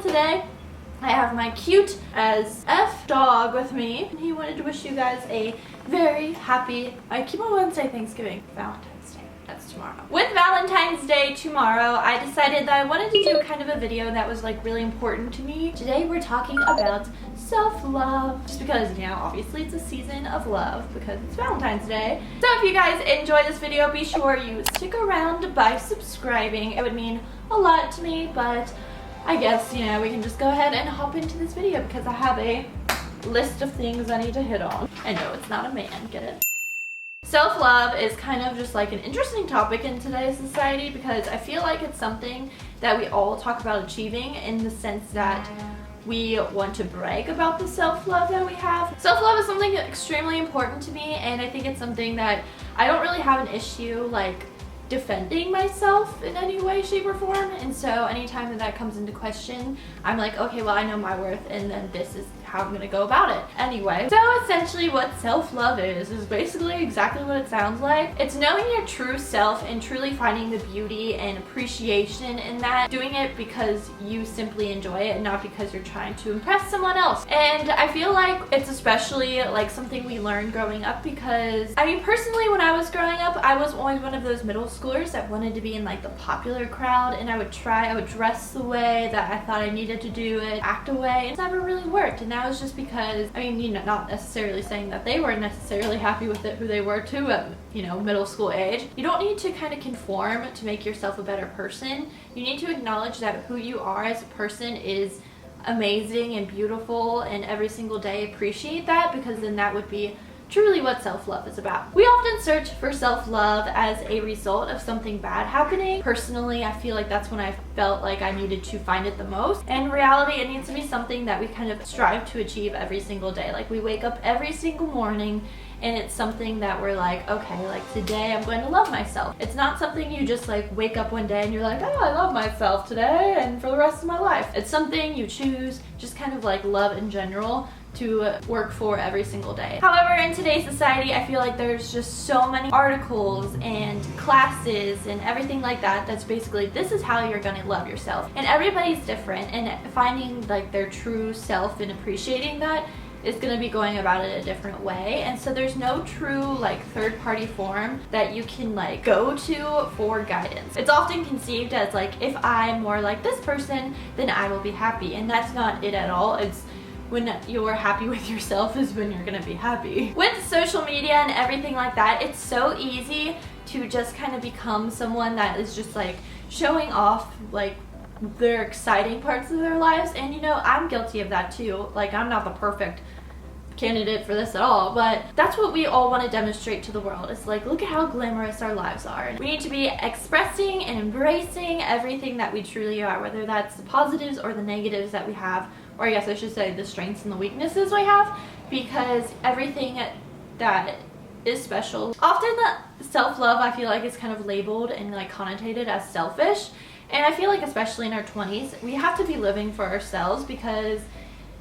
today I have my cute as F dog with me, and he wanted to wish you guys a very happy, I keep on wanting to say Thanksgiving, Valentine's Day, that's tomorrow. With Valentine's Day tomorrow, I decided that I wanted to do kind of a video that was like really important to me. Today we're talking about self-love, just because, you know, obviously it's a season of love because it's Valentine's Day. So if you guys enjoy this video, be sure you stick around by subscribing. It would mean a lot to me, but I guess, you know, we can just go ahead and hop into this video because I have a list of things I need to hit on. I know it's not a man, get it? Self-love is kind of just like an interesting topic in today's society because I feel like it's something that we all talk about achieving in the sense that we want to brag about the self-love that we have. Self-love is something extremely important to me, and I think it's something that I don't really have an issue like defending myself in any way, shape, or form. And so anytime that comes into question, I'm like, okay, well, I know my worth, and then this is how I'm gonna go about it. Anyway, so essentially what self-love is basically exactly what it sounds like. It's knowing your true self and truly finding the beauty and appreciation in that, doing it because you simply enjoy it and not because you're trying to impress someone else. And I feel like it's especially like something we learned growing up because, I mean, personally, when I was growing up, I was always one of those middle schoolers that wanted to be in like the popular crowd, and I would dress the way that I thought I needed to do it, act a way, and it never really worked. And that was just because, I mean, you know, not necessarily saying that they were necessarily happy with it, who they were too at, you know, middle school age. You don't need to kind of conform to make yourself a better person. You need to acknowledge that who you are as a person is amazing and beautiful, and every single day appreciate that, because then that would be truly what self-love is about. We often search for self-love as a result of something bad happening. Personally, I feel like that's when I felt like I needed to find it the most. And in reality, it needs to be something that we kind of strive to achieve every single day. Like, we wake up every single morning and it's something that we're like, okay, like today I'm going to love myself. It's not something you just like wake up one day and you're like, oh, I love myself today and for the rest of my life. It's something you choose, just kind of like love in general, to work for every single day. However, in today's society, I feel like there's just so many articles and classes and everything like that that's basically, this is how you're gonna love yourself. And everybody's different, and finding like their true self and appreciating that is going to be going about it a different way. And so there's no true like third-party forum that you can like go to for guidance. It's often conceived as like, if I'm more like this person, then I will be happy, and that's not it at all. It's when you're happy with yourself is when you're gonna be happy. With social media and everything like that, it's so easy to just kind of become someone that is just like showing off like their exciting parts of their lives. And you know, I'm guilty of that too. Like, I'm not the perfect candidate for this at all, but that's what we all want to demonstrate to the world. It's like, look at how glamorous our lives are. And we need to be expressing and embracing everything that we truly are, whether that's the positives or the negatives that we have, or I guess I should say the strengths and the weaknesses we have, because everything that is special. Often the self-love, I feel like, is kind of labeled and like connotated as selfish. And I feel like especially in our 20s, we have to be living for ourselves, because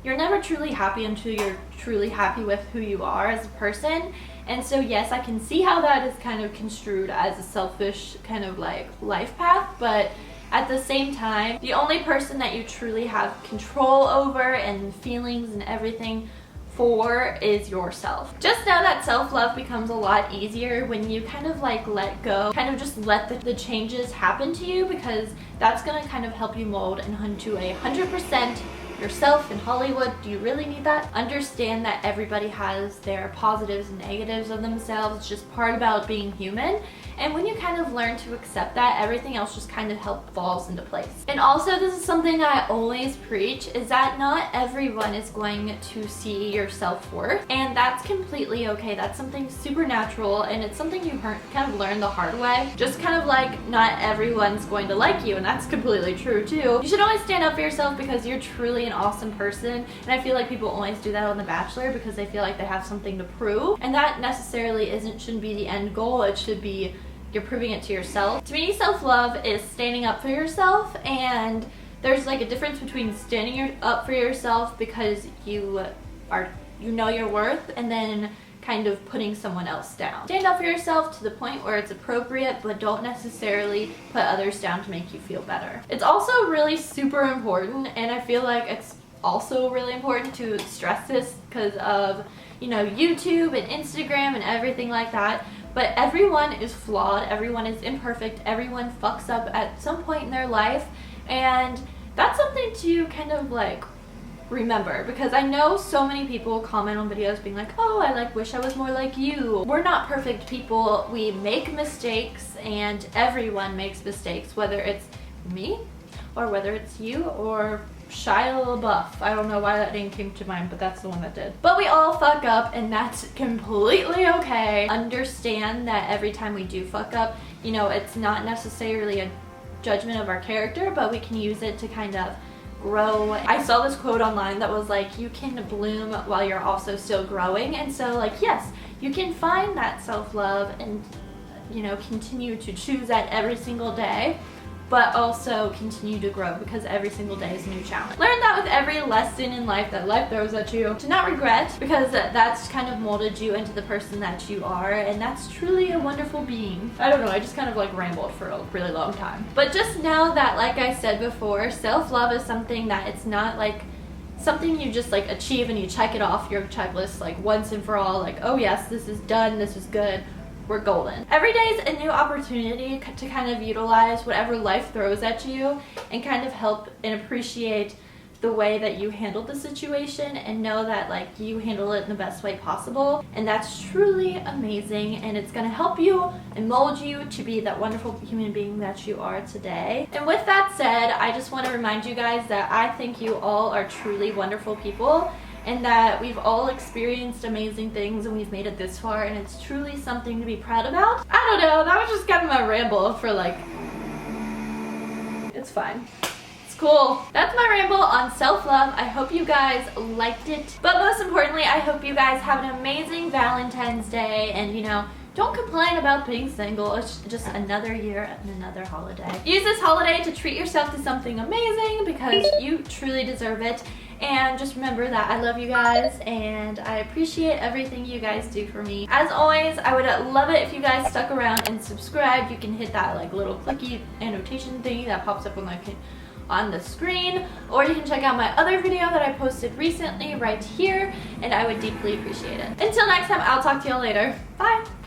you're never truly happy until you're truly happy with who you are as a person. And so yes, I can see how that is kind of construed as a selfish kind of like life path, but at the same time, the only person that you truly have control over and feelings and everything for is yourself. Just know that self-love becomes a lot easier when you kind of like let go, kind of just let the changes happen to you, because that's gonna kind of help you mold and hunt to 100% yourself in Hollywood. Do you really need that? Understand that everybody has their positives and negatives of themselves. It's just part about being human. And when you kind of learn to accept that, everything else just kind of falls into place. And also, this is something I always preach, is that not everyone is going to see your self-worth, and that's completely okay. That's something supernatural, and it's something you kind of learn the hard way. Just kind of like, not everyone's going to like you, and that's completely true too. You should always stand up for yourself because you're truly an awesome person, and I feel like people always do that on The Bachelor because they feel like they have something to prove, and that necessarily shouldn't be the end goal. It should be you're proving it to yourself. To me, self-love is standing up for yourself, and there's like a difference between standing up for yourself because you know your worth, and then kind of putting someone else down. Stand up for yourself to the point where it's appropriate, but don't necessarily put others down to make you feel better. It's also really super important, and I feel like it's also really important to stress this because of, you know, YouTube and Instagram and everything like that. But everyone is flawed, everyone is imperfect, everyone fucks up at some point in their life, and that's something to kind of like remember, because I know so many people comment on videos being like, oh, I like wish I was more like you. We're not perfect people. We make mistakes, and everyone makes mistakes, whether it's me or whether it's you or Shia LaBeouf. I don't know why that name came to mind, but that's the one that did. But we all fuck up, and that's completely okay. Understand that every time we do fuck up, you know, it's not necessarily a judgment of our character, but we can use it to kind of grow. I saw this quote online that was like, you can bloom while you're also still growing. And so like, yes, you can find that self-love and, you know, continue to choose that every single day, but also continue to grow, because every single day is a new challenge. Learn that with every lesson in life that life throws at you, to not regret, because that's kind of molded you into the person that you are, and that's truly a wonderful being. I don't know, I just kind of like rambled for a really long time. But just know that, like I said before, self-love is something that it's not like something you just like achieve and you check it off your checklist like once and for all, like, oh yes, this is done, this is good, we're golden. Every day is a new opportunity to kind of utilize whatever life throws at you and kind of help and appreciate the way that you handled the situation, and know that like you handle it in the best way possible, and that's truly amazing, and it's gonna help you and mold you to be that wonderful human being that you are today. And with that said, I just want to remind you guys that I think you all are truly wonderful people, and that we've all experienced amazing things and we've made it this far, and it's truly something to be proud about. I don't know, that was just kind of my ramble for like, it's fine. It's cool. That's my ramble on self-love. I hope you guys liked it. But most importantly, I hope you guys have an amazing Valentine's Day, and you know, don't complain about being single. It's just another year and another holiday. Use this holiday to treat yourself to something amazing, because you truly deserve it. And just remember that I love you guys, and I appreciate everything you guys do for me. As always, I would love it if you guys stuck around and subscribed. You can hit that like little clicky annotation thingy that pops up on the screen, or you can check out my other video that I posted recently right here, and I would deeply appreciate it. Until next time, I'll talk to y'all later. Bye!